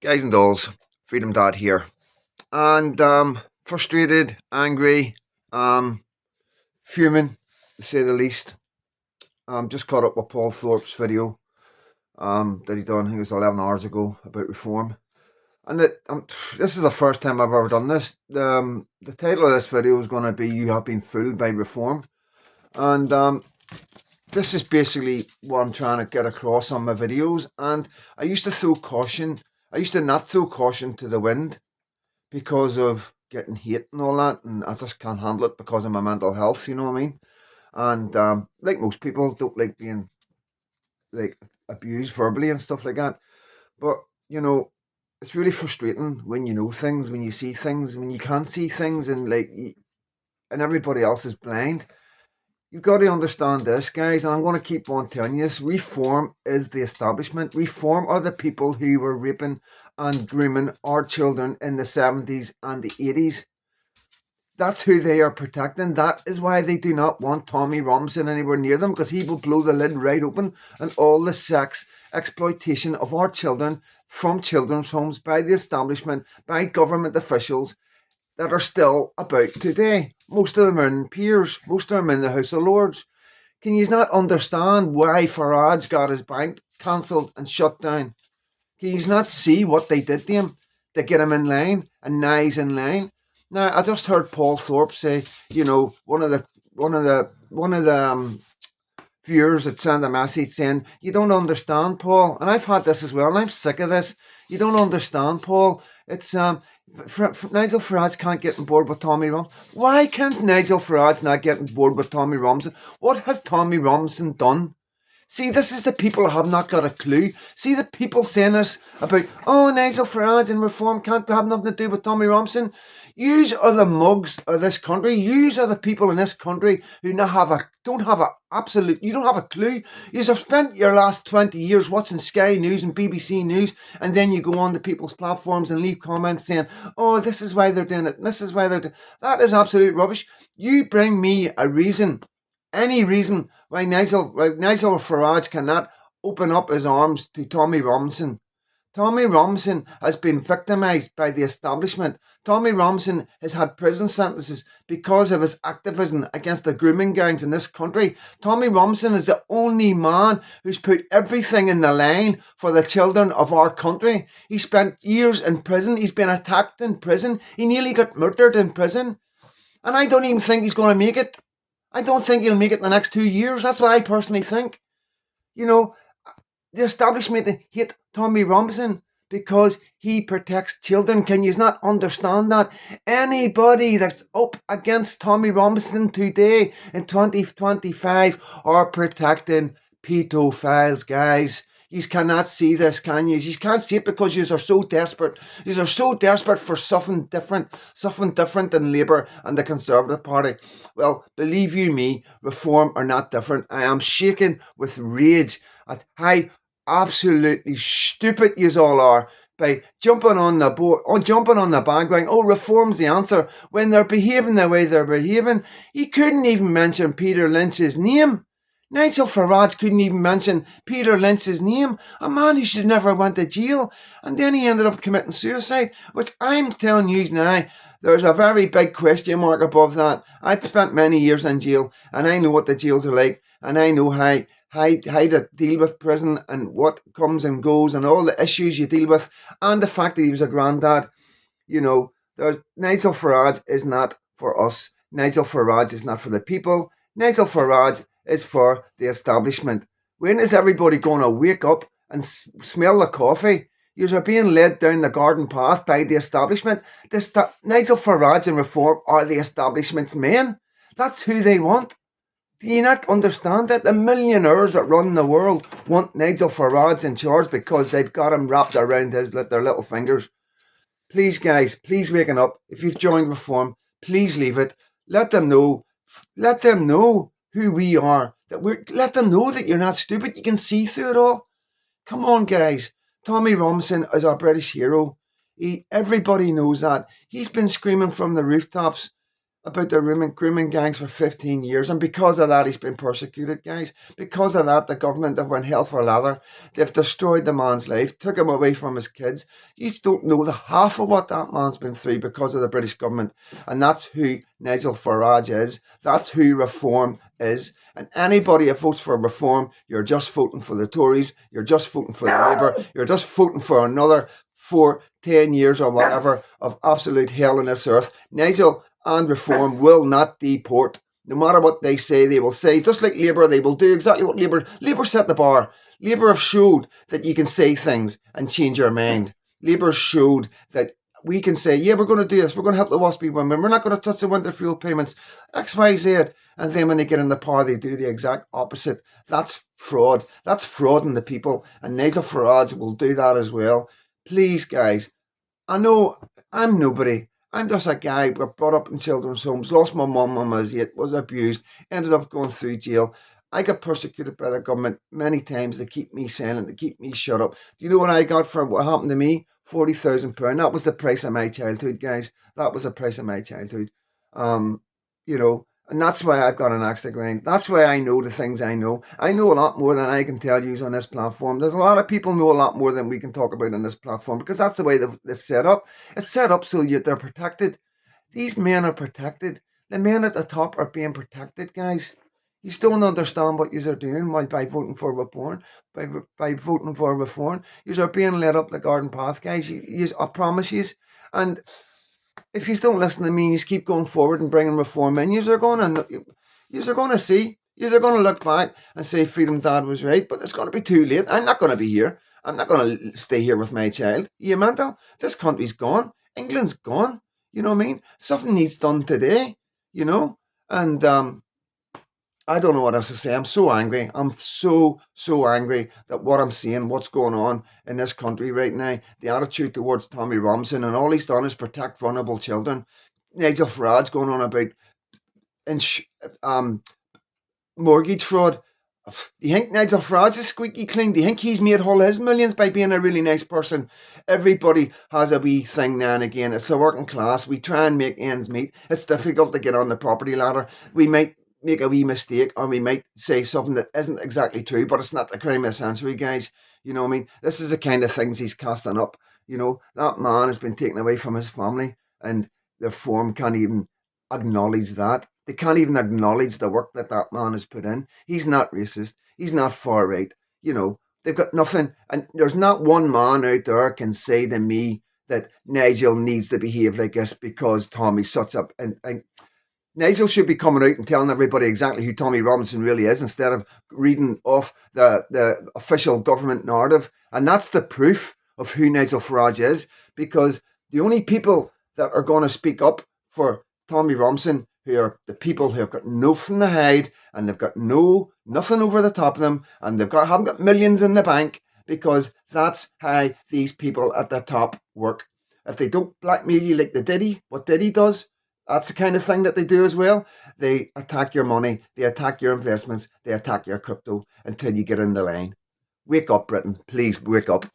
Guys and dolls, Freedom Dad here. And frustrated, angry, fuming, to say the least. Just caught up with Paul Thorpe's video that he done, I think it was 11 hours ago, about reform. And this is the first time I've ever done this. The title of this video is going to be You Have Been Fooled by Reform. And this is basically what I'm trying to get across on my videos. And I used to not throw caution to the wind because of getting hate and all that, and I just can't handle it because of my mental health, you know what I mean? And like most people, don't like being like abused verbally and stuff like that. But you know, it's really frustrating when you know things, when you see things, when you can't see things, and and everybody else is blind. You've got to understand this, guys, and I'm going to keep on telling you this. Reform is the establishment. Reform are the people who were raping and grooming our children in the 70s and the 80s. That's who they are protecting. That is why they do not want Tommy Robinson anywhere near them, because he will blow the lid right open and all the sex exploitation of our children from children's homes by the establishment, by government officials that are still about today. Most of them are in peers. Most of them in the House of Lords. Can you not understand why Farage got his bank cancelled and shut down? Can you not see what they did to him to get him in line, and now he's in line? Now I just heard Paul Thorpe say, one of the viewers that sent a message saying, you don't understand, Paul. And I've had this as well, and I'm sick of this. You don't understand, Paul. It's Nigel Farage can't get on board with Tommy Robinson. Why can't Nigel Farage not get on board with Tommy Robinson? What has Tommy Robinson done? See, this is the people who have not got a clue. See the people saying this about, oh, Nigel Farage and reform can't have nothing to do with Tommy Robinson. Yous are the mugs of this country. Yous are the people in this country who you don't have a clue. Yous have spent your last 20 years watching Sky News and BBC News, and then you go on to people's platforms and leave comments saying, oh, this is why they're doing it, this is why they're doing it. That is absolute rubbish. You bring me a reason, any reason why Nigel Farage cannot open up his arms to Tommy Robinson. Tommy Robinson has been victimised by the establishment. Tommy Robinson has had prison sentences because of his activism against the grooming gangs in this country. Tommy Robinson is the only man who's put everything in the line for the children of our country. He spent years in prison. He's been attacked in prison. He nearly got murdered in prison. And I don't even think he's going to make it. I don't think he'll make it in the next 2 years. That's what I personally think. The establishment hate Tommy Robinson because he protects children. Can you not understand that? Anybody that's up against Tommy Robinson today in 2025 are protecting pedophiles, guys. You cannot see this, can you? You can't see it because you are so desperate. You are so desperate for something different than Labour and the Conservative Party. Well, believe you me, Reform are not different. I am shaking with rage at how absolutely stupid yous all are by jumping on the bandwagon. Oh, Reform's the answer when they're behaving the way they're behaving. He couldn't even mention Peter Lynch's name. Nigel Farage couldn't even mention Peter Lynch's name, a man who should never went to jail, and then he ended up committing suicide, which I'm telling you now, there's a very big question mark above that. I've spent many years in jail, and I know what the jails are like, and I know how to deal with prison and what comes and goes and all the issues you deal with, and the fact that he was a granddad. Nigel Farage is not for us. Nigel Farage is not for the people. Nigel Farage is for the establishment. When is everybody going to wake up and smell the coffee? You are being led down the garden path by the establishment. Nigel Farage and Reform are the establishment's men. That's who they want. Do you not understand that? The millionaires that run the world want Nigel Farage in charge because they've got him wrapped around their little fingers. Please, guys, please waken up. If you've joined Reform, please leave it. Let them know who we are. Let them know that you're not stupid. You can see through it all. Come on, guys. Tommy Robinson is our British hero. Everybody knows that. He's been screaming from the rooftops about the grooming gangs for 15 years, and because of that, he's been persecuted, guys. Because of that, the government have went hell for leather. They've destroyed the man's life, took him away from his kids. You don't know the half of what that man's been through because of the British government, and that's who Nigel Farage is. That's who reform is. And anybody that votes for reform, you're just voting for the Tories, you're just voting for the Labour, you're just voting for another 4, 10 years or whatever of absolute hell on this earth. Nigel and reform will not deport. No matter what they say, they will say, just like Labour, they will do exactly what Labour set the bar. Labour have showed that you can say things and change your mind. Labour showed that we can say, yeah, we're going to do this. We're going to help the WASPy women. We're not going to touch the winter fuel payments, X, Y, Z. And then when they get in the power, they do the exact opposite. That's fraud. That's frauding the people. And Nigel Farage will do that as well. Please, guys, I know I'm nobody. I'm just a guy brought up in children's homes, lost my mum when I was 8, was abused, ended up going through jail. I got persecuted by the government many times to keep me silent, to keep me shut up. Do you know what I got for what happened to me? £40,000. That was the price of my childhood, guys. That was the price of my childhood. Um, you know, and that's why I've got an axe to grind. That's why I know the things I know. I know a lot more than I can tell you on this platform. There's a lot of people know a lot more than we can talk about on this platform because that's the way it's set up. It's set up so they're protected. These men are protected. The men at the top are being protected, guys. You still don't understand what you are doing by voting for reform. By voting for reform, you are being led up the garden path, guys. I promise you. And if you don't listen to me, you keep going forward and bringing reform in, you're going to see, you're going to look back and say Freedom Dad was right, but it's going to be too late. I'm not going to be here. I'm not going to stay here with my child. You mental? This country's gone. England's gone. You know what I mean? Something needs done today, and I don't know what else to say. I'm so angry. I'm so angry that what I'm seeing, what's going on in this country right now, the attitude towards Tommy Robinson, and all he's done is protect vulnerable children. Nigel Farage going on about mortgage fraud. Do you think Nigel Farage is squeaky clean? Do you think he's made all his millions by being a really nice person? Everybody has a wee thing now and again. It's the working class. We try and make ends meet. It's difficult to get on the property ladder. We might make a wee mistake, or we might say something that isn't exactly true, but it's not the crime of the century, guys. You know what I mean? This is the kind of things he's casting up. That man has been taken away from his family, and the Reform can't even acknowledge that. They can't even acknowledge the work that man has put in. He's not racist. He's not far right. They've got nothing. And there's not one man out there can say to me that Nigel needs to behave like this because Tommy's such a... And Nigel should be coming out and telling everybody exactly who Tommy Robinson really is instead of reading off the official government narrative. And that's the proof of who Nigel Farage is, because the only people that are going to speak up for Tommy Robinson, who are the people who have got nothing to hide, and they've got nothing over the top of them, and haven't got millions in the bank, because that's how these people at the top work. If they don't blackmail you like what Diddy does, that's the kind of thing that they do as well. They attack your money, they attack your investments, they attack your crypto until you get in the line. Wake up, Britain. Please wake up.